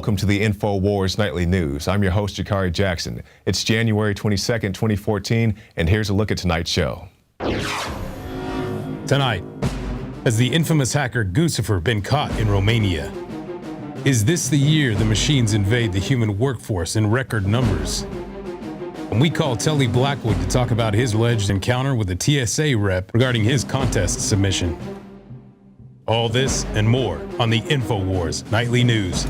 Welcome to the Infowars Nightly News. I'm your host, Jakari Jackson. It's January 22nd, 2014, and here's a look at tonight's show. Tonight, has the infamous hacker Guccifer been caught in Romania? Is this the year the machines invade the human workforce in record numbers? And we call Telly Blackwood to talk about his alleged encounter with a TSA rep regarding his contest submission. All this and more on the Infowars Nightly News.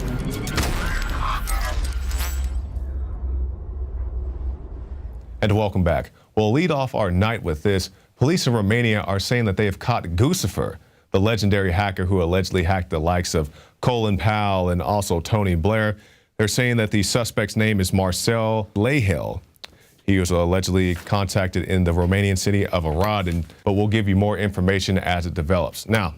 And welcome back. We'll lead off our night with this. Police in Romania are saying that they have caught Guccifer, the legendary hacker who allegedly hacked the likes of Colin Powell and also Tony Blair. They're saying that the suspect's name is Marcel Lehel. He was allegedly contacted in the Romanian city of Arad, but we'll give you more information as it develops. Now,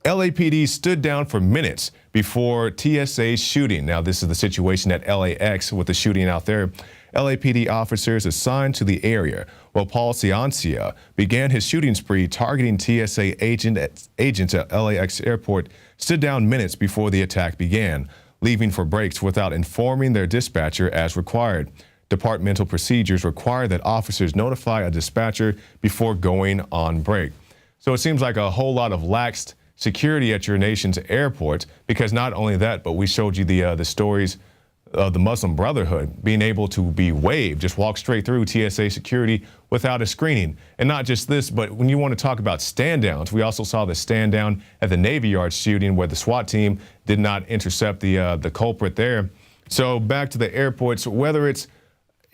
LAPD stood down for minutes before TSA's shooting. Now, this is the situation at LAX with the shooting out there. LAPD officers assigned to the area, while Paul Ciancia began his shooting spree targeting TSA agents at LAX airport, stood down minutes before the attack began, leaving for breaks without informing their dispatcher as required. Departmental procedures require that officers notify a dispatcher before going on break. So it seems like a whole lot of lax security at your nation's airports, because not only that, but we showed you the stories of the Muslim Brotherhood being able to be waived, just walk straight through TSA security without a screening. And not just this, but when you want to talk about stand downs, we also saw the stand down at the Navy Yard shooting where the SWAT team did not intercept the culprit there. So back to the airports, whether it's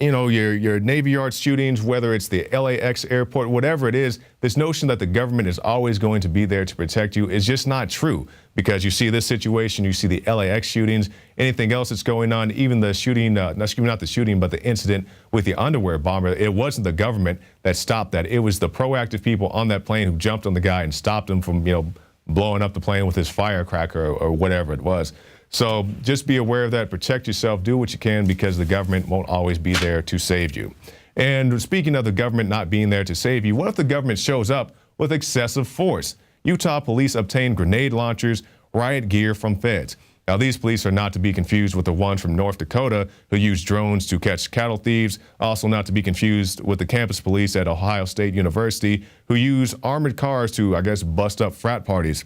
your Navy Yard shootings, whether it's the LAX airport, whatever it is, this notion that the government is always going to be there to protect you is just not true. Because you see this situation, you see the LAX shootings, anything else that's going on, even the shooting, not the shooting, but the incident with the underwear bomber, it wasn't the government that stopped that. It was the proactive people on that plane who jumped on the guy and stopped him from, blowing up the plane with his firecracker or whatever it was. So just be aware of that, protect yourself, do what you can, because the government won't always be there to save you. And speaking of the government not being there to save you, what if the government shows up with excessive force? Utah police obtained grenade launchers, riot gear from feds. Now, these police are not to be confused with the ones from North Dakota who use drones to catch cattle thieves, also not to be confused with the campus police at Ohio State University who use armored cars to, bust up frat parties.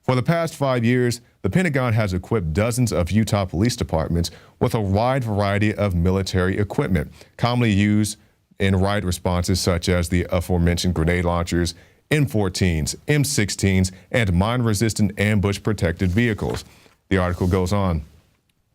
For the past 5 years, the Pentagon has equipped dozens of Utah police departments with a wide variety of military equipment, commonly used in riot responses such as the aforementioned grenade launchers, M14s, M16s, and mine-resistant ambush-protected vehicles. The article goes on.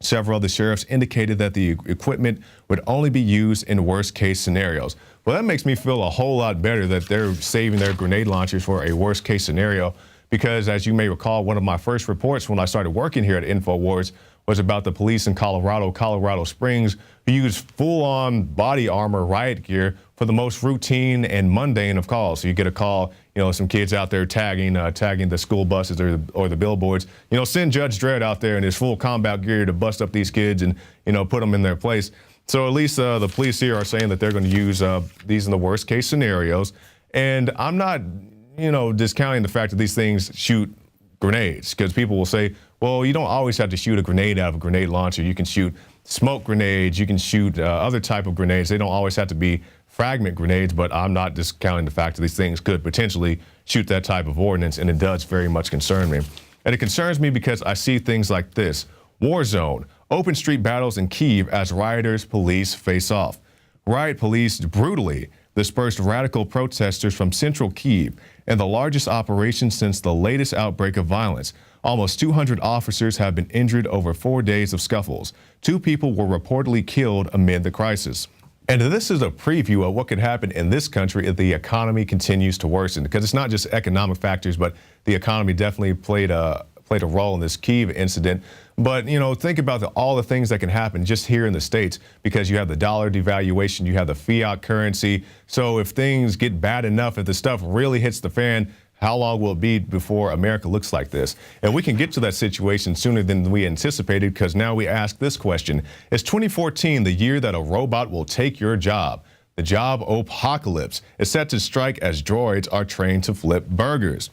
Several of the sheriffs indicated that the equipment would only be used in worst-case scenarios. Well, that makes me feel a whole lot better that they're saving their grenade launchers for a worst-case scenario, because as you may recall, one of my first reports when I started working here at Infowars was about the police in Colorado Springs, who used full-on body armor riot gear for the most routine and mundane of calls. So you get a call, some kids out there tagging the school buses or the billboards. Send Judge Dredd out there in his full combat gear to bust up these kids and, put them in their place. So at least the police here are saying that they're going to use these in the worst case scenarios. And I'm not, discounting the fact that these things shoot grenades, because people will say, well, you don't always have to shoot a grenade out of a grenade launcher. You can shoot smoke grenades. You can shoot other type of grenades. They don't always have to be fragment grenades, but I'm not discounting the fact that these things could potentially shoot that type of ordnance, and it does very much concern me. And it concerns me because I see things like this. Warzone, open street battles in Kiev as rioters, police face off. Riot police brutally dispersed radical protesters from central Kiev in the largest operation since the latest outbreak of violence. Almost 200 officers have been injured over 4 days of scuffles. 2 people were reportedly killed amid the crisis. And this is a preview of what could happen in this country if the economy continues to worsen, because it's not just economic factors, but the economy definitely played a role in this Kiev incident. But, think about all the things that can happen just here in the States, because you have the dollar devaluation, you have the fiat currency. So if things get bad enough, if the stuff really hits the fan, how long will it be before America looks like this? And we can get to that situation sooner than we anticipated, because now we ask this question. Is 2014 the year that a robot will take your job? The job apocalypse is set to strike as droids are trained to flip burgers.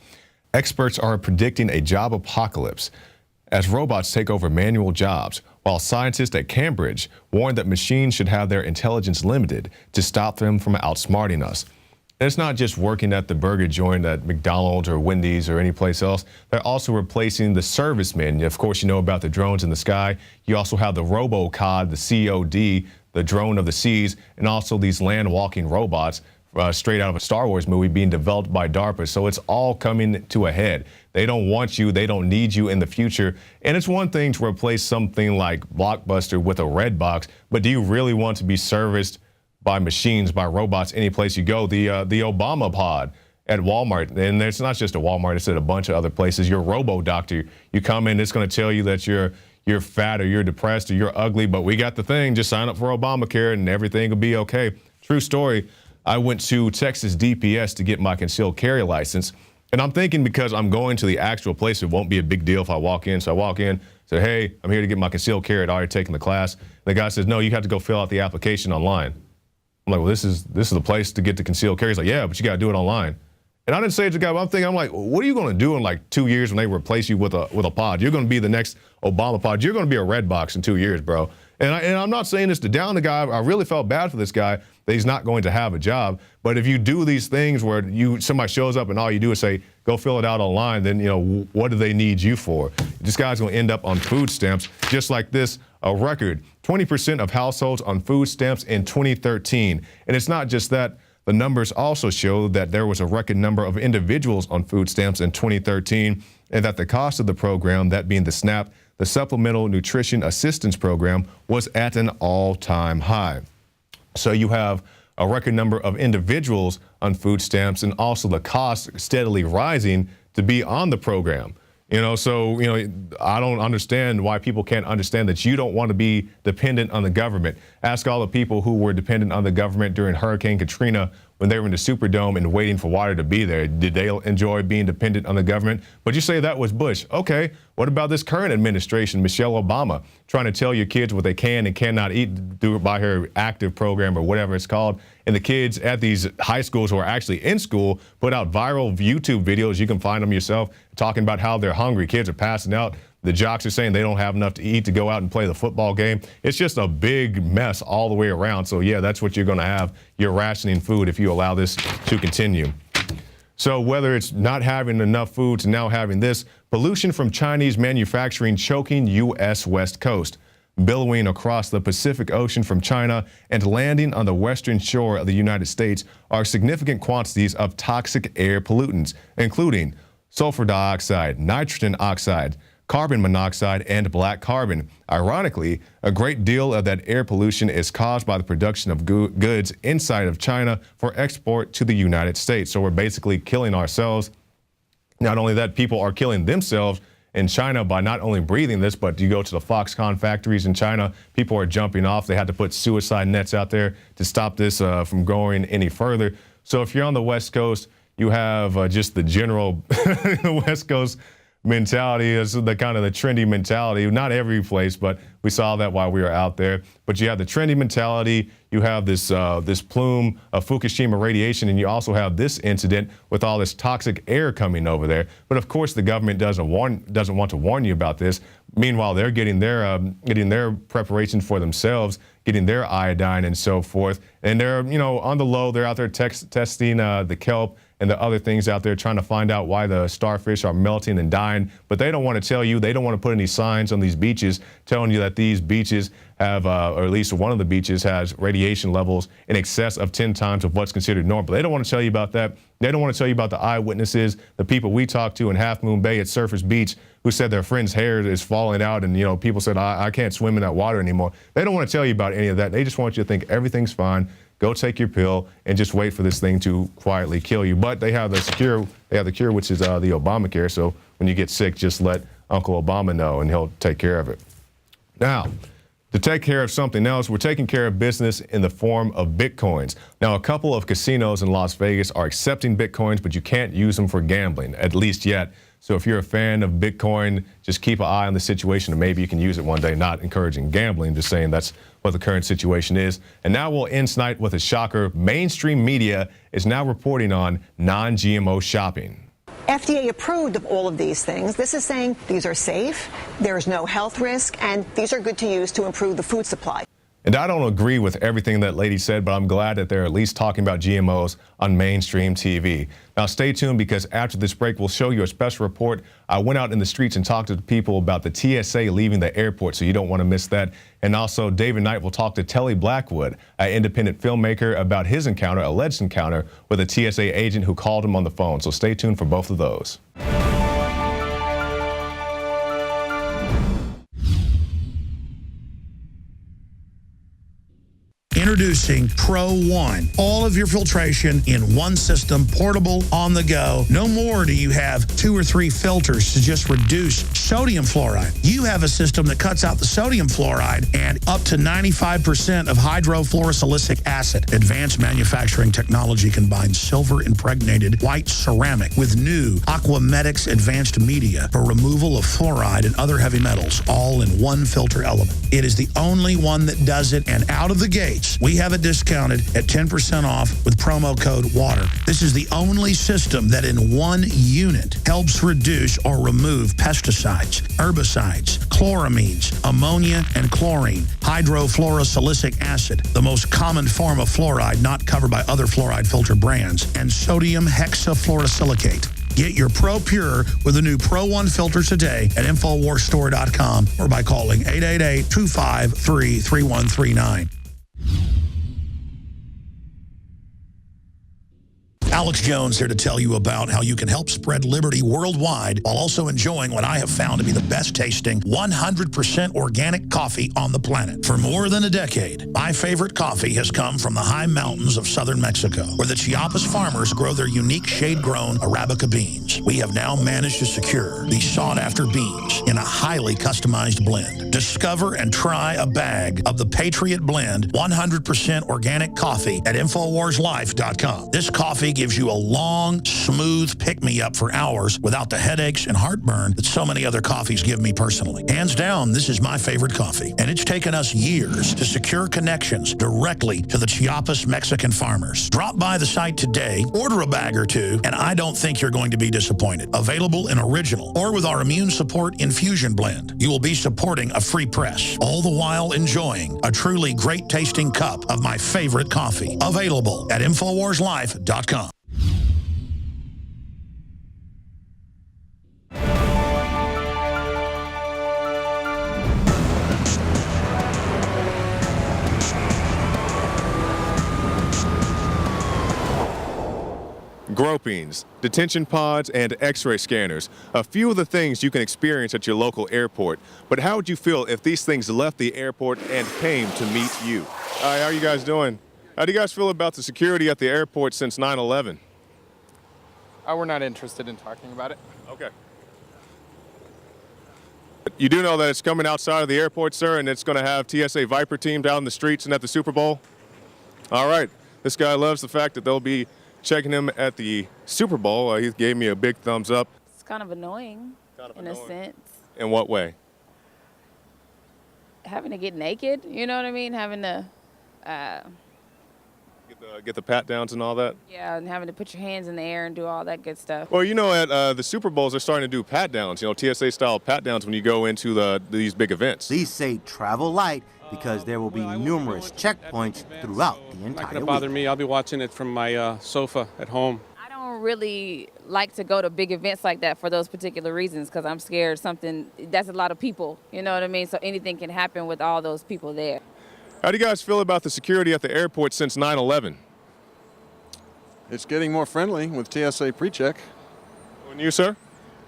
Experts are predicting a job apocalypse as robots take over manual jobs, while scientists at Cambridge warned that machines should have their intelligence limited to stop them from outsmarting us. And it's not just working at the burger joint at McDonald's or Wendy's or any place else. They're also replacing the servicemen. Of course, you know about the drones in the sky. You also have the RoboCod, the COD, the drone of the seas, and also these land-walking robots straight out of a Star Wars movie being developed by DARPA. So it's all coming to a head. They don't want you. They don't need you in the future. And it's one thing to replace something like Blockbuster with a red box, but do you really want to be serviced by machines, by robots, any place you go? The Obama pod at Walmart, and it's not just a Walmart, it's at a bunch of other places. Your robo doctor, you come in, it's going to tell you that you're fat or you're depressed or you're ugly, but we got the thing. Just sign up for Obamacare and everything will be okay. True story. I went to Texas DPS to get my concealed carry license, and I'm thinking because I'm going to the actual place, it won't be a big deal if I walk in. So I walk in, say, hey, I'm here to get my concealed carry. I'd already taken the class. And the guy says, no, you have to go fill out the application online. I'm like, well, this is the place to get the concealed carry. He's like, yeah, but you got to do it online. And I didn't say it to the guy, but I'm like, what are you going to do in like 2 years when they replace you with a pod? You're going to be the next Obama pod. You're going to be a red box in 2 years, bro. And I'm not saying this to down the guy. I really felt bad for this guy that he's not going to have a job. But if you do these things where somebody shows up and all you do is say, go fill it out online, then, you know, what do they need you for? This guy's going to end up on food stamps, just like this, a record 20% of households on food stamps in 2013. And it's not just that. The numbers also show that there was a record number of individuals on food stamps in 2013, and that the cost of the program, that being the SNAP, the Supplemental Nutrition Assistance Program, was at an all-time high. So you have a record number of individuals on food stamps and also the cost steadily rising to be on the program. You know, so, you know, I don't understand why people can't understand that you don't want to be dependent on the government. Ask all the people who were dependent on the government during Hurricane Katrina when they were in the Superdome and waiting for water to be there. Did they enjoy being dependent on the government? But you say that was Bush. Okay, what about this current administration, Michelle Obama, trying to tell your kids what they can and cannot eat by her active program or whatever it's called? And the kids at these high schools who are actually in school put out viral YouTube videos. You can find them yourself, talking about how they're hungry. Kids are passing out. The jocks are saying they don't have enough to eat to go out and play the football game. It's just a big mess all the way around. So yeah, that's what you're going to have. You're rationing food if you allow this to continue. So whether it's not having enough food to now having this, pollution from Chinese manufacturing choking U.S. West Coast, billowing across the Pacific Ocean from China and landing on the western shore of the United States are significant quantities of toxic air pollutants, including sulfur dioxide, nitrogen oxide, carbon monoxide, and black carbon. Ironically, a great deal of that air pollution is caused by the production of goods inside of China for export to the United States. So we're basically killing ourselves. Not only that, people are killing themselves in China by not only breathing this, but you go to the Foxconn factories in China, people are jumping off. They had to put suicide nets out there to stop this from going any further. So if you're on the West Coast, you have just the general West Coast mentality is the kind of the trendy mentality. Not every place, but we saw that while we were out there. But you have the trendy mentality. You have this this plume of Fukushima radiation, and you also have this incident with all this toxic air coming over there. But of course, the government doesn't want to warn you about this. Meanwhile, they're getting their preparations for themselves, getting their iodine and so forth. And they're, you know, on the low, they're out there testing the kelp and the other things out there, trying to find out why the starfish are melting and dying. But they don't want to tell you, they don't want to put any signs on these beaches telling you that these beaches have, or at least one of the beaches has radiation levels in excess of 10 times of what's considered normal. But they don't want to tell you about that. They don't want to tell you about the eyewitnesses, the people we talked to in Half Moon Bay at Surfers Beach who said their friend's hair is falling out, and, you know, people said, I can't swim in that water anymore. They don't want to tell you about any of that. They just want you to think everything's fine. Go take your pill and just wait for this thing to quietly kill you. But they have the cure, which is the Obamacare. So when you get sick, just let Uncle Obama know and he'll take care of it. Now, to take care of something else, we're taking care of business in the form of Bitcoins. Now, a couple of casinos in Las Vegas are accepting Bitcoins, but you can't use them for gambling, at least yet. So if you're a fan of Bitcoin, just keep an eye on the situation and maybe you can use it one day. Not encouraging gambling, just saying that's what the current situation is. And now we'll end tonight with a shocker. Mainstream media is now reporting on non-GMO shopping. FDA approved of all of these things. This is saying these are safe, there's no health risk, and these are good to use to improve the food supply. And I don't agree with everything that lady said, but I'm glad that they're at least talking about GMOs on mainstream TV. Now stay tuned, because after this break, we'll show you a special report. I went out in the streets and talked to the people about the TSA leaving the airport, so you don't want to miss that. And also, David Knight will talk to Telly Blackwood, an independent filmmaker, about his encounter, alleged encounter, with a TSA agent who called him on the phone. So stay tuned for both of those. Introducing Pro One. All of your filtration in one system, portable, on the go. No more do you have 2 or 3 filters to just reduce sodium fluoride. You have a system that cuts out the sodium fluoride and up to 95% of hydrofluorosilicic acid. Advanced manufacturing technology combines silver-impregnated white ceramic with new Aquamedics advanced media for removal of fluoride and other heavy metals, all in one filter element. It is the only one that does it, and out of the gates, we have it discounted at 10% off with promo code WATER. This is the only system that in one unit helps reduce or remove pesticides, herbicides, chloramines, ammonia, and chlorine, hydrofluorosilicic acid, the most common form of fluoride not covered by other fluoride filter brands, and sodium hexafluorosilicate. Get your Pro Pure with the new Pro One filters today at InfoWarsStore.com or by calling 888-253-3139. Alex Jones here to tell you about how you can help spread liberty worldwide while also enjoying what I have found to be the best tasting 100% organic coffee on the planet. For more than a decade, my favorite coffee has come from the high mountains of southern Mexico, where the Chiapas farmers grow their unique shade-grown Arabica beans. We have now managed to secure these sought-after beans in a highly customized blend. Discover and try a bag of the Patriot Blend 100% organic coffee at InfoWarsLife.com. This coffee gives you a long, smooth pick-me-up for hours without the headaches and heartburn that so many other coffees give me personally. Hands down, this is my favorite coffee, and it's taken us years to secure connections directly to the Chiapas Mexican farmers. Drop by the site today, order a bag or two, and I don't think you're going to be disappointed. Available in original or with our immune support infusion blend. You will be supporting a free press, all the while enjoying a truly great-tasting cup of my favorite coffee. Available at InfoWarsLife.com. Gropings, detention pods, and x-ray scanners. A few of the things you can experience at your local airport. But how would you feel if these things left the airport and came to meet you? Hi, how are you guys doing? How do you guys feel about the security at the airport since 9/11? We're not interested in talking about it. Okay. You do know that it's coming outside of the airport, sir, and it's going to have TSA Viper team down in the streets and at the Super Bowl? All right. This guy loves the fact that they'll be checking him at the Super Bowl. He gave me a big thumbs up. It's kind of annoying, in a sense. In what way? Having to get naked, you know what I mean? Having to, Get the pat downs and all that? yeah, and having to put your hands in the air and do all that good stuff. Well, you know, at the Super Bowls, they're starting to do pat downs, you know, TSA-style pat downs when you go into these big events. These say travel light because there will be numerous checkpoints throughout the entire Not going to bother week. me. I'll be watching it from my sofa at home. I don't really like to go to big events like that for those particular reasons because I'm scared that's a lot of people, you know what I mean? So anything can happen with all those people there. How do you guys feel about the security at the airport since 9/11? It's getting more friendly with TSA pre-check. And you, sir?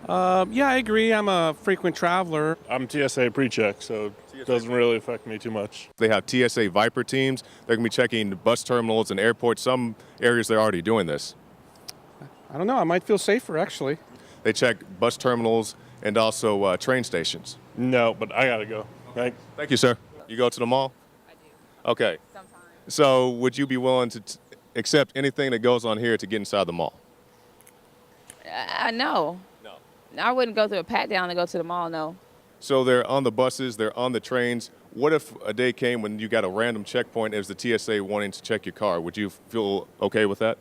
Yeah, I agree. I'm a frequent traveler. I'm TSA pre-check, so it doesn't really affect me too much. They have TSA Viper teams. They're going to be checking bus terminals and airports. Some areas they're already doing this. I don't know. I might feel safer, actually. They check bus terminals and also train stations. No, but I gotta go. Thanks. Thank you, sir. You go to the mall? I do. Okay. Sometimes. So would you be willing to accept anything that goes on here to get inside the mall? No. No. I wouldn't go through a pat down to go to the mall, no. So they're on the buses, they're on the trains. What if a day came when you got a random checkpoint as the TSA wanting to check your car? Would you feel okay with that?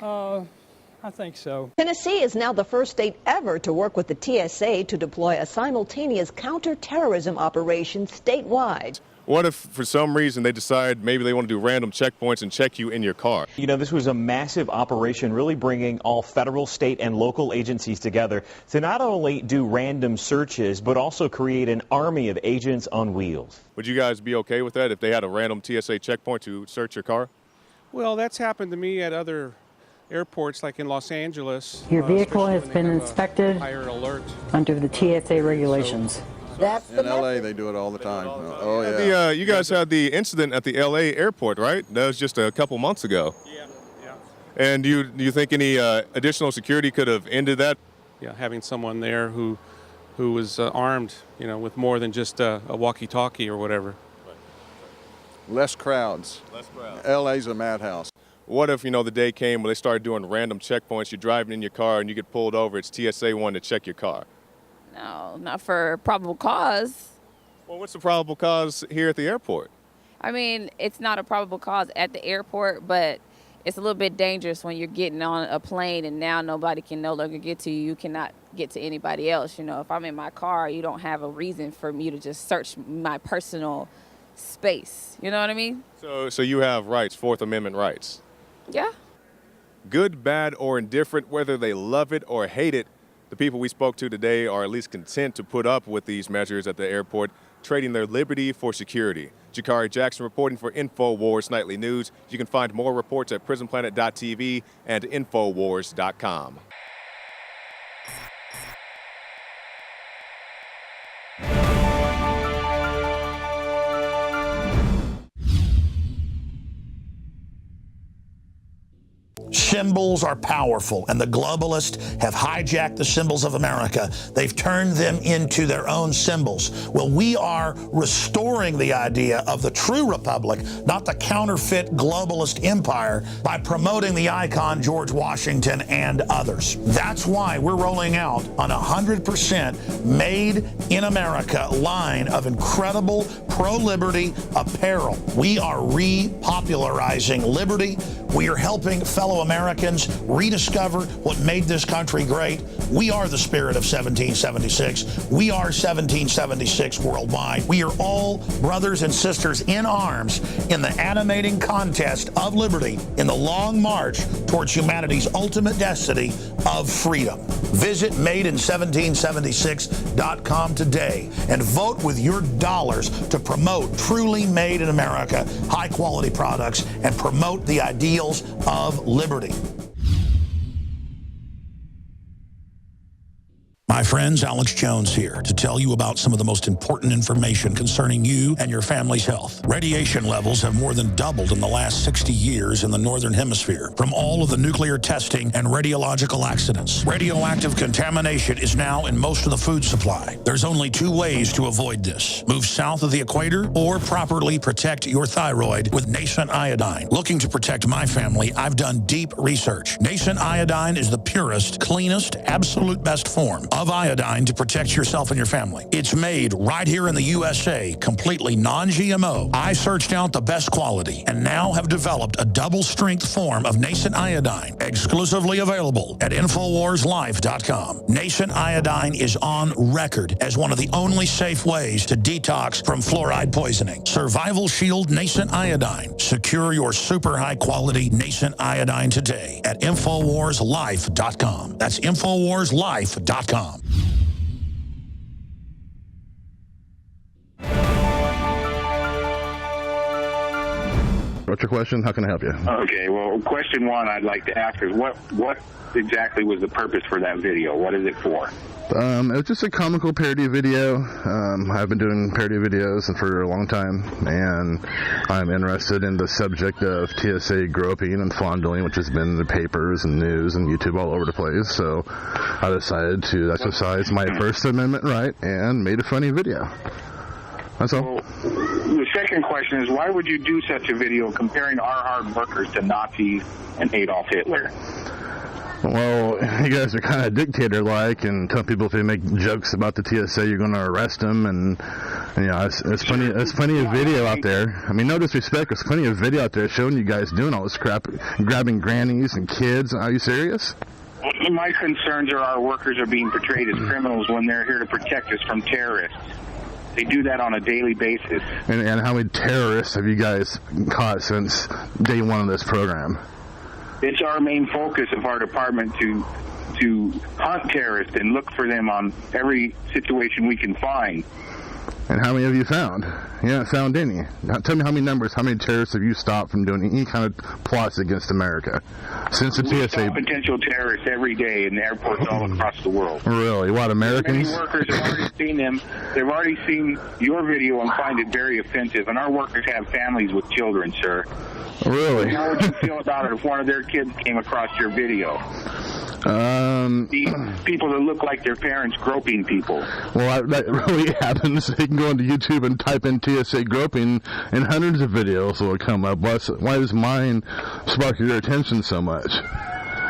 I I think so. Tennessee is now the first state ever to work with the TSA to deploy a simultaneous counterterrorism operation statewide. What if, for some reason, they decide maybe they want to do random checkpoints and check you in your car? You know, this was a massive operation really bringing all federal, state, and local agencies together to not only do random searches, but also create an army of agents on wheels. Would you guys be okay with that if they had a random TSA checkpoint to search your car? Well, that's happened to me at other airports, like in Los Angeles. Your vehicle has been inspected Higher alert. under the TSA regulations. That's in LA, they do it all the time. Oh, yeah. You guys had the incident at the LA airport, right? That was just a couple months ago. Yeah. And do you think any additional security could have ended that? Yeah, having someone there who was armed, you know, with more than just a walkie-talkie or whatever. Less crowds. LA's a madhouse. What if, the day came when they started doing random checkpoints, you're driving in your car and you get pulled over, it's TSA wanting to check your car? No, not for probable cause. Well, what's the probable cause here at the airport? I mean, it's not a probable cause at the airport, but it's a little bit dangerous when you're getting on a plane and now nobody can no longer get to you. You cannot get to anybody else. If I'm in my car, you don't have a reason for me to just search my personal space. You know what I mean? So you have rights, Fourth Amendment rights. Yeah. Good, bad, or indifferent, whether they love it or hate it, the people we spoke to today are at least content to put up with these measures at the airport, trading their liberty for security. Jakari Jackson reporting for Infowars Nightly News. You can find more reports at PrisonPlanet.tv and Infowars.com. Symbols are powerful, and the globalists have hijacked the symbols of America. They've turned them into their own symbols. Well, we are restoring the idea of the true republic, not the counterfeit globalist empire, by promoting the icon George Washington and others. That's why we're rolling out an 100% made in America line of incredible pro-liberty apparel. We are repopularizing liberty. We are helping fellow Americans rediscover what made this country great. We are the spirit of 1776. We are 1776 worldwide. We are all brothers and sisters in arms in the animating contest of liberty in the long march towards humanity's ultimate destiny of freedom. Visit madein1776.com today and vote with your dollars to promote truly made in America, high-quality products, and promote the ideals of liberty. My friends, Alex Jones here to tell you about some of the most important information concerning you and your family's health. Radiation levels have more than doubled in the last 60 years in the Northern Hemisphere from all of the nuclear testing and radiological accidents. Radioactive contamination is now in most of the food supply. There's only two ways to avoid this. Move south of the equator or properly protect your thyroid with nascent iodine. Looking to protect my family, I've done deep research. Nascent iodine is the purest, cleanest, absolute best form of iodine to protect yourself and your family. It's made right here in the USA, completely non-GMO. I searched out the best quality and now have developed a double-strength form of nascent iodine, exclusively available at InfoWarsLife.com. Nascent iodine is on record as one of the only safe ways to detox from fluoride poisoning. Survival Shield Nascent Iodine. Secure your super high-quality nascent iodine today at InfoWarsLife.com. That's InfoWarsLife.com. What's your question? How can I help you? Okay, well, question one I'd like to ask is what exactly was the purpose for that video? What is it for? It was just a comical parody video. I've been doing parody videos for a long time, and I'm interested in the subject of TSA groping and fondling, which has been in the papers and news and YouTube all over the place. So I decided to exercise my First Amendment right and made a funny video. That's all. Well, the second question is, why would you do such a video comparing our hard workers to Nazis and Adolf Hitler? Well, you guys are kind of dictator-like and tell people if they make jokes about the TSA, you're going to arrest them. And you know, there's plenty of video out there. I mean, no disrespect, there's plenty of video out there showing you guys doing all this crap, grabbing grannies and kids. Are you serious? My concerns are our workers are being portrayed as criminals when they're here to protect us from terrorists. They do that on a daily basis. And how many terrorists have you guys caught since day one of this program? It's our main focus of our department to hunt terrorists and look for them on every situation we can find. And how many have you found? You haven't found any. Now, tell me how many numbers, how many terrorists have you stopped from doing any kind of plots against America since the We TSA? stop potential terrorists every day in airports all across the world. Really? What, Americans? Many workers have already seen them. They've already seen your video and find it very offensive. And our workers have families with children, sir. Really? How would you feel about it if one of their kids came across your video? The people that look like their parents groping people. Well, that really happens. You can go into YouTube and type in TSA groping, and hundreds of videos will come up. Why does mine spark your attention so much?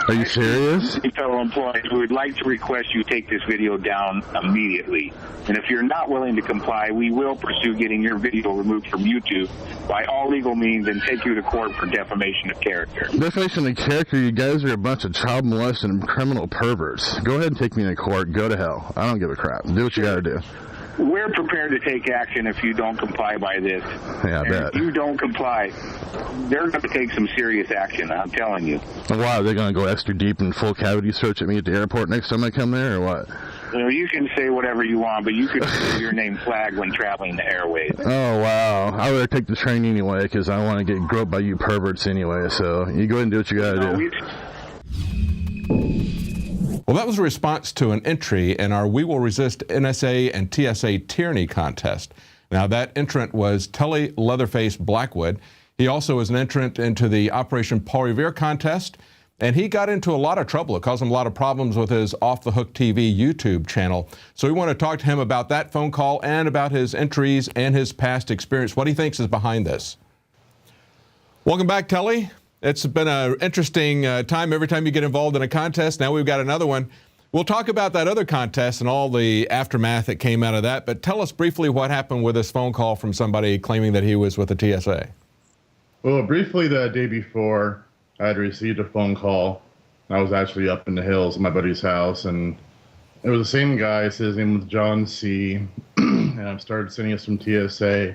Are you serious? Fellow employees, we would like to request you take this video down immediately. And if you're not willing to comply, we will pursue getting your video removed from YouTube by all legal means and take you to court for defamation of character. Defamation of character? You guys are a bunch of child molesting and criminal perverts. Go ahead and take me to court. Go to hell. I don't give a crap. Do what you gotta do. We're prepared to take action if you don't comply by this. Yeah, I bet. If you don't comply, they're going to take some serious action, I'm telling you. Why? Are they going to go extra deep and full cavity search at me at the airport next time I come there, or what? You know, you can say whatever you want, but you can see your name flagged when traveling the airways. Oh, wow. I would take the train anyway, because I want to get groped by you perverts anyway, so you go ahead and do what you got to do. Well, that was a response to an entry in our We Will Resist NSA and TSA Tyranny contest. Now, that entrant was Telly Leatherface Blackwood. He also was an entrant into the Operation Paul Revere contest, and he got into a lot of trouble. It caused him a lot of problems with his Off the Hook TV YouTube channel. So we want to talk to him about that phone call and about his entries and his past experience, what he thinks is behind this. Welcome back, Telly. It's been an interesting time every time you get involved in a contest. Now we've got another one. We'll talk about that other contest and all the aftermath that came out of that, but tell us briefly what happened with this phone call from somebody claiming that he was with the TSA. Well, briefly the day before, I had received a phone call. I was actually up in the hills at my buddy's house, and it was the same guy. His name was John C., and I started sending us from TSA,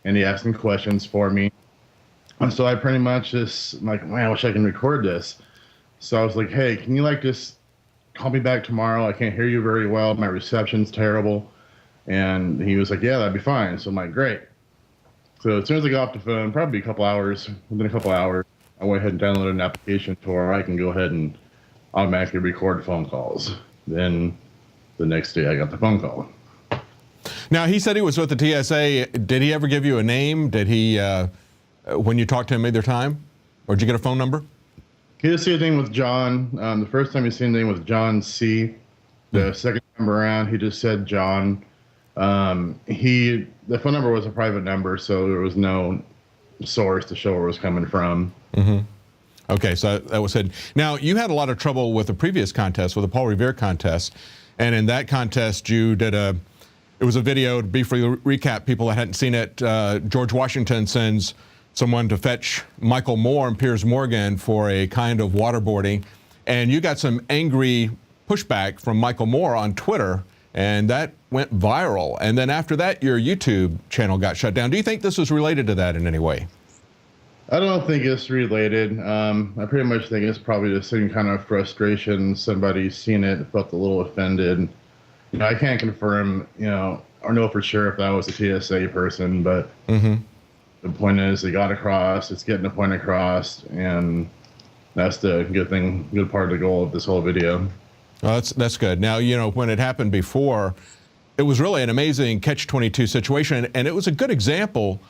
and he asked some questions for me. And so I pretty much just, like, man, I wish I can record this. So I was like, hey, can you, just call me back tomorrow? I can't hear you very well. My reception's terrible. And he was like, yeah, that'd be fine. So I'm like, great. So as soon as I got off the phone, probably within a couple hours, I went ahead and downloaded an application to where I can go ahead and automatically record phone calls. Then the next day I got the phone call. Now, he said he was with the TSA. Did he ever give you a name? Did he... when you talked to him either time? Or did you get a phone number? He just said his name was John. The first time he said his name was John C. The second time around, he just said John. The phone number was a private number, so there was no source to show where it was coming from. Mm-hmm. Okay, so that was hidden. Now, you had a lot of trouble with the previous contest, with the Paul Revere contest. And in that contest, you did it was a video, to briefly recap people that hadn't seen it. George Washington sends someone to fetch Michael Moore and Piers Morgan for a kind of waterboarding. And you got some angry pushback from Michael Moore on Twitter, and that went viral. And then after that, your YouTube channel got shut down. Do you think this was related to that in any way? I don't think it's related. I pretty much think it's probably the same kind of frustration. Somebody's seen it, felt a little offended. You know, I can't confirm, or know for sure if that was a TSA person, but the point is they got across, it's getting the point across, and that's the good part of the goal of this whole video. Well, that's good. Now, when it happened before, it was really an amazing catch-22 situation, and it was a good example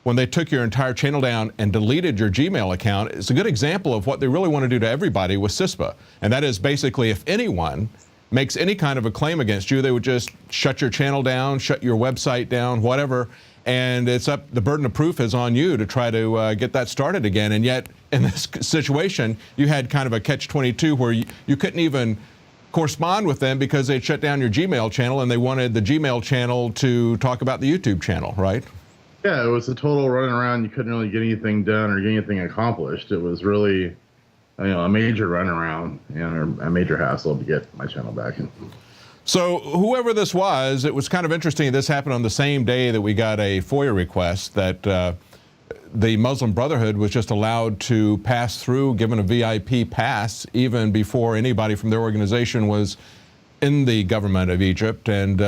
when they took your entire channel down and deleted your Gmail account. It's a good example of what they really want to do to everybody with CISPA, and that is basically if anyone makes any kind of a claim against you, they would just shut your channel down, shut your website down, whatever, and the burden of proof is on you to try to get that started again. And yet, in this situation, you had kind of a catch-22 where you couldn't even correspond with them because they'd shut down your Gmail channel, and they wanted the Gmail channel to talk about the YouTube channel, right? Yeah, it was a total running around. You couldn't really get anything done or get anything accomplished. It was really a major runaround and a major hassle to get my channel back. So whoever this was, it was kind of interesting. This happened on the same day that we got a FOIA request that the Muslim Brotherhood was just allowed to pass through, given a VIP pass, even before anybody from their organization was in the government of Egypt, and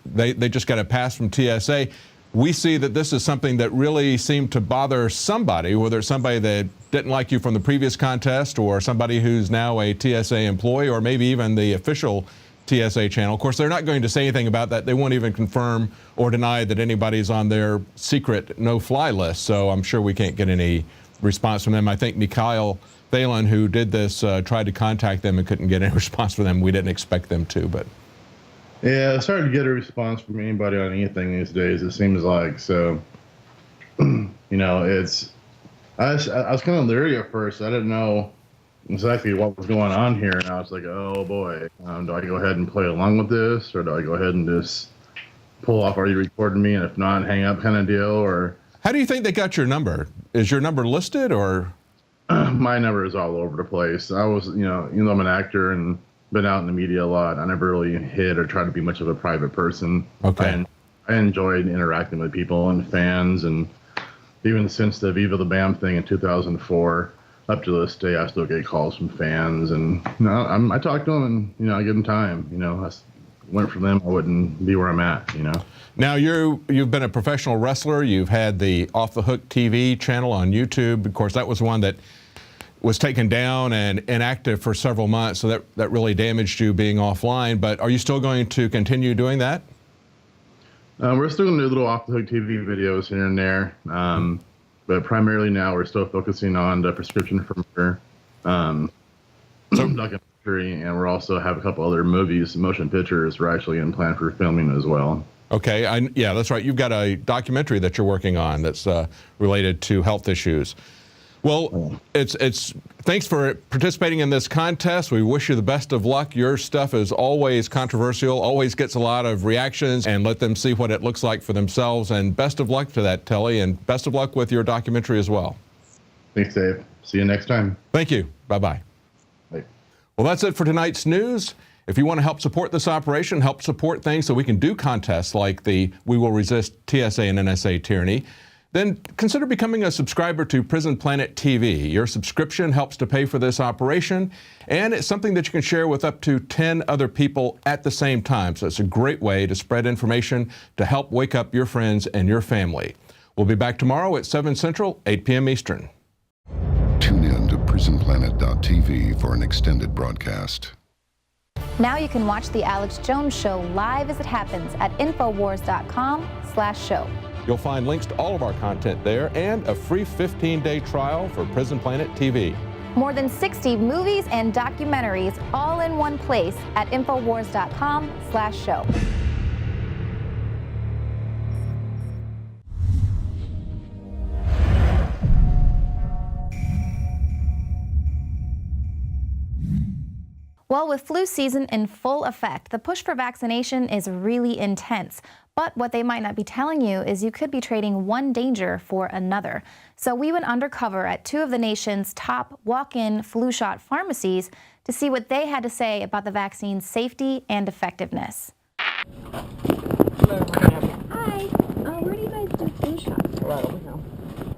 they just got a pass from TSA. We see that this is something that really seemed to bother somebody, whether it's somebody that didn't like you from the previous contest or somebody who's now a TSA employee or maybe even the official TSA channel. Of course, they're not going to say anything about that. They won't even confirm or deny that anybody's on their secret no-fly list, so I'm sure we can't get any response from them. I think Mikhail Thalen, who did this, tried to contact them and couldn't get any response from them. We didn't expect them to, but... Yeah, it's hard to get a response from anybody on anything these days, it seems like. So, you know, I was kind of leery at first. I didn't know exactly what was going on here, and I was like, oh boy, do I go ahead and play along with this, or do I go ahead and just pull off, are you recording me, and if not, hang up kind of deal? Or how do you think they got your number? Is your number listed, or? My number is all over the place. I was, you know, even though I'm an actor and been out in the media a lot, I never really hid or tried to be much of a private person. Okay. I enjoyed interacting with people and fans, and even since the Viva the Bam thing in 2004, up to this day, I still get calls from fans, and you know, I talk to them, and you know, I give them time. You know, I went for them, I wouldn't be where I'm at. You know. Now you've been a professional wrestler. You've had the Off the Hook TV channel on YouTube. Of course, that was one that was taken down and inactive for several months, so that really damaged you being offline. But are you still going to continue doing that? We're still going to do little Off the Hook TV videos here and there, but primarily now we're still focusing on the prescription for murder documentary, and we're also have a couple other movies, motion pictures we're actually in plan for filming as well. Okay, yeah, that's right. You've got a documentary that you're working on that's related to health issues. Well, thanks for participating in this contest. We wish you the best of luck. Your stuff is always controversial, always gets a lot of reactions, and let them see what it looks like for themselves. And best of luck to that, Telly, and best of luck with your documentary as well. Thanks, Dave. See you next time. Thank you. Bye-bye. Bye. Well, that's it for tonight's news. If you want to help support this operation, help support things so we can do contests like the We Will Resist TSA and NSA Tyranny, then consider becoming a subscriber to Prison Planet TV. Your subscription helps to pay for this operation, and it's something that you can share with up to 10 other people at the same time. So it's a great way to spread information to help wake up your friends and your family. We'll be back tomorrow at 7 Central, 8 p.m. Eastern. Tune in to PrisonPlanet.tv for an extended broadcast. Now you can watch The Alex Jones Show live as it happens at Infowars.com/show. You'll find links to all of our content there and a free 15-day trial for Prison Planet TV. More than 60 movies and documentaries all in one place at Infowars.com/show. Well, with flu season in full effect, the push for vaccination is really intense. But what they might not be telling you is you could be trading one danger for another. So we went undercover at two of the nation's top walk-in flu shot pharmacies to see what they had to say about the vaccine's safety and effectiveness. Hello, hi. Where do you guys do flu shots? Right over here.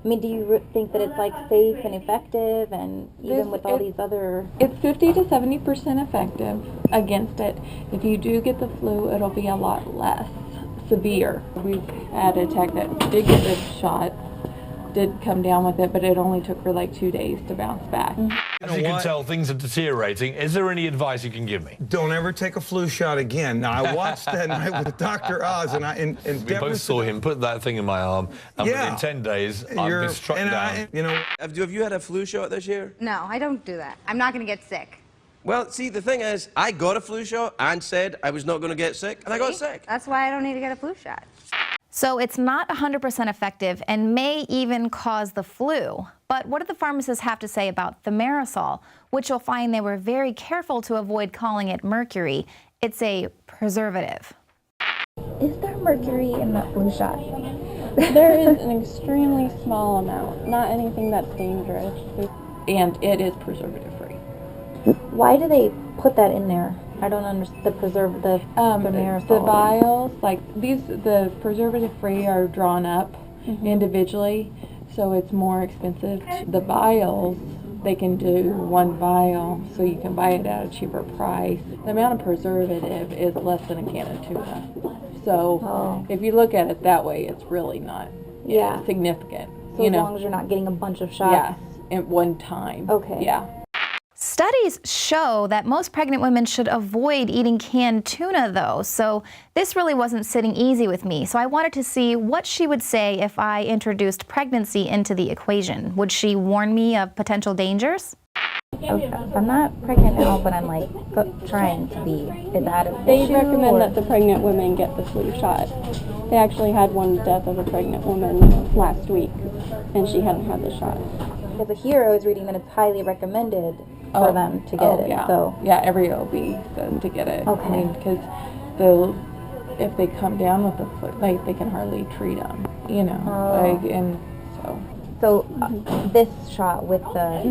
I mean, do you think that it's like safe and effective, and even with all these other... It's 50 to 70% effective against it. If you do get the flu, it'll be a lot less severe. We've had a tech that did get the shot, did come down with it, but it only took her like 2 days to bounce back. As you can tell, things are deteriorating. Is there any advice you can give me? Don't ever take a flu shot again. Now, I watched that night with Dr. Oz, and we both saw him put that thing in my arm, and within 10 days, I've been struck down. Have you had a flu shot this year? No, I don't do that. I'm not going to get sick. Well, see, the thing is, I got a flu shot and said I was not going to get sick, and I got sick. That's why I don't need to get a flu shot. So it's not 100% effective and may even cause the flu. But what do the pharmacists have to say about thimerosal, which you'll find they were very careful to avoid calling it mercury? It's a preservative. Is there mercury in that flu shot? There is an extremely small amount, not anything that's dangerous. and it is preservative free. Why do they put that in there? I don't understand the preservative. The vials, like these, the preservative free are drawn up individually, so it's more expensive. The vials, they can do one vial, so you can buy it at a cheaper price. The amount of preservative is less than a can of tuna. So if you look at it that way, it's really not significant. So as long as you're not getting a bunch of shots. Yeah, at one time. Okay. Yeah. Studies show that most pregnant women should avoid eating canned tuna, though, so this really wasn't sitting easy with me. So I wanted to see what she would say if I introduced pregnancy into the equation. Would she warn me of potential dangers? Okay. I'm not pregnant now, but I'm like trying to be. Is that an They issue, recommend or? that the pregnant women get the flu shot. They actually had one death of a pregnant woman last week, and she hadn't had the shot. Because here I was reading that it's highly recommended for them to get it. Yeah. So yeah, every OB said to get it. Okay. I mean, because if they come down with the flu, like they can hardly treat them, you know, like, and so. So this shot with the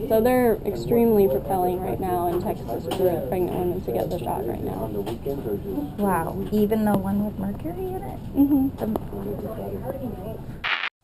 So they're extremely propelling right now in Texas for pregnant women to get the shot right now. wow, even the one with mercury in it.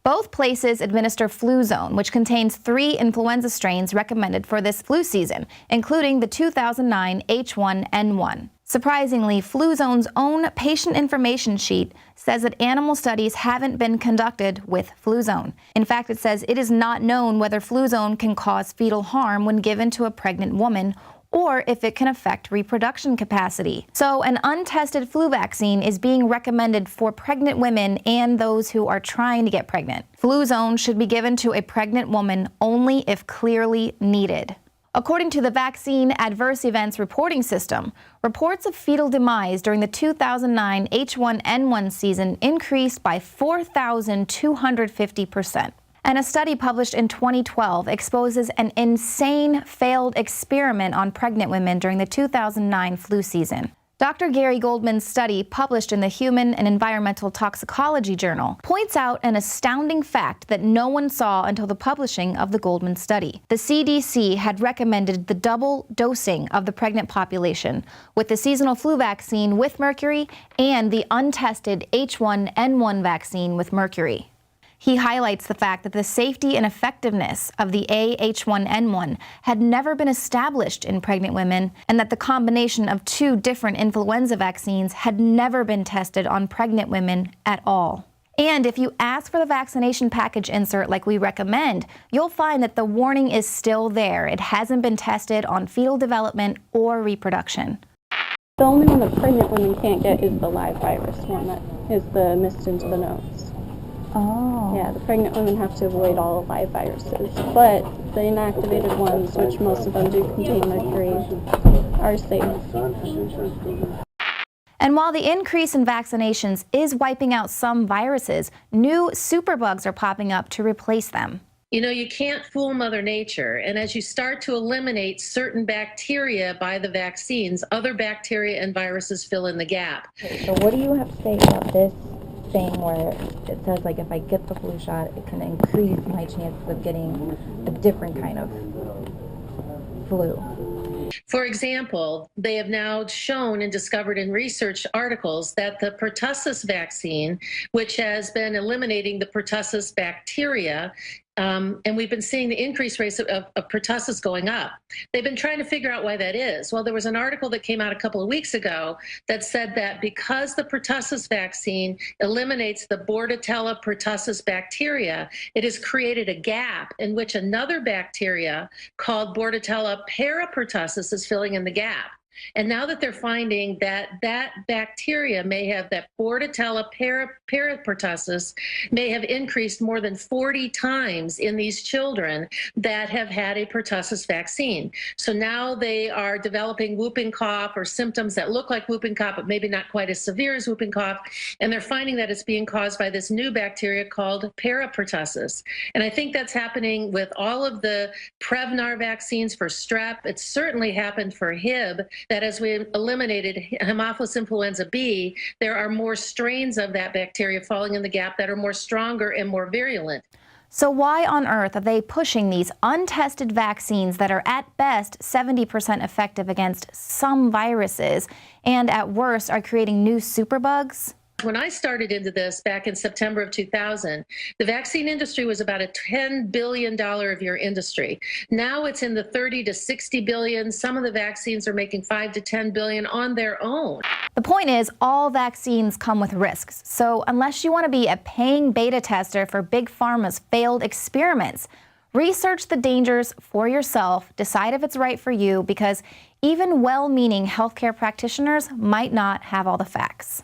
Both places administer Fluzone, which contains 3 influenza strains recommended for this flu season, including the 2009 H1N1. Surprisingly, Fluzone's own patient information sheet says that animal studies haven't been conducted with Fluzone. In fact, it says it is not known whether Fluzone can cause fetal harm when given to a pregnant woman or if it can affect reproduction capacity. So an untested flu vaccine is being recommended for pregnant women and those who are trying to get pregnant. Fluzone should be given to a pregnant woman only if clearly needed. According to the Vaccine Adverse Events Reporting System, reports of fetal demise during the 2009 H1N1 season increased by 4,250%. And a study published in 2012 exposes an insane failed experiment on pregnant women during the 2009 flu season. Dr. Gary Goldman's study, published in the Human and Environmental Toxicology Journal, points out an astounding fact that no one saw until the publishing of the Goldman study. The CDC had recommended the double dosing of the pregnant population with the seasonal flu vaccine with mercury and the untested H1N1 vaccine with mercury. He highlights the fact that the safety and effectiveness of the H1N1 had never been established in pregnant women, and that the combination of 2 different influenza vaccines had never been tested on pregnant women at all. And if you ask for the vaccination package insert like we recommend, you'll find that the warning is still there. It hasn't been tested on fetal development or reproduction. The only one that pregnant women can't get is the live virus one that is the mist into the nose. Oh. Yeah, the pregnant women have to avoid all the live viruses, but the inactivated ones, which most of them do contain mercury, are safe. And while the increase in vaccinations is wiping out some viruses, new superbugs are popping up to replace them. You know, you can't fool Mother Nature, and as you start to eliminate certain bacteria by the vaccines, other bacteria and viruses fill in the gap. Okay, so what do you have to say about this thing where it says, like, if I get the flu shot, it can increase my chances of getting a different kind of flu? For example, they have now shown and discovered in research articles that the pertussis vaccine, which has been eliminating the pertussis bacteria, and we've been seeing the increased rates of pertussis going up. They've been trying to figure out why that is. Well, there was an article that came out a couple of weeks ago that said that because the pertussis vaccine eliminates the Bordetella pertussis bacteria, it has created a gap in which another bacteria called Bordetella parapertussis is filling in the gap. And now that they're finding that that bacteria may have, that Bordetella parapertussis may have increased more than 40 times in these children that have had a pertussis vaccine. So now they are developing whooping cough or symptoms that look like whooping cough, but maybe not quite as severe as whooping cough. And they're finding that it's being caused by this new bacteria called parapertussis. And I think that's happening with all of the Prevnar vaccines for strep. It's certainly happened for Hib, that as we eliminated Haemophilus influenza B, there are more strains of that bacteria falling in the gap that are more stronger and more virulent. So why on earth are they pushing these untested vaccines that are at best 70% effective against some viruses and at worst are creating new superbugs? When I started into this back in September of 2000, the vaccine industry was about a $10 billion a year industry. Now it's in the 30 to 60 billion. Some of the vaccines are making 5 to 10 billion on their own. The point is, all vaccines come with risks. So unless you want to be a paying beta tester for Big Pharma's failed experiments, research the dangers for yourself, decide if it's right for you, because even well-meaning healthcare practitioners might not have all the facts.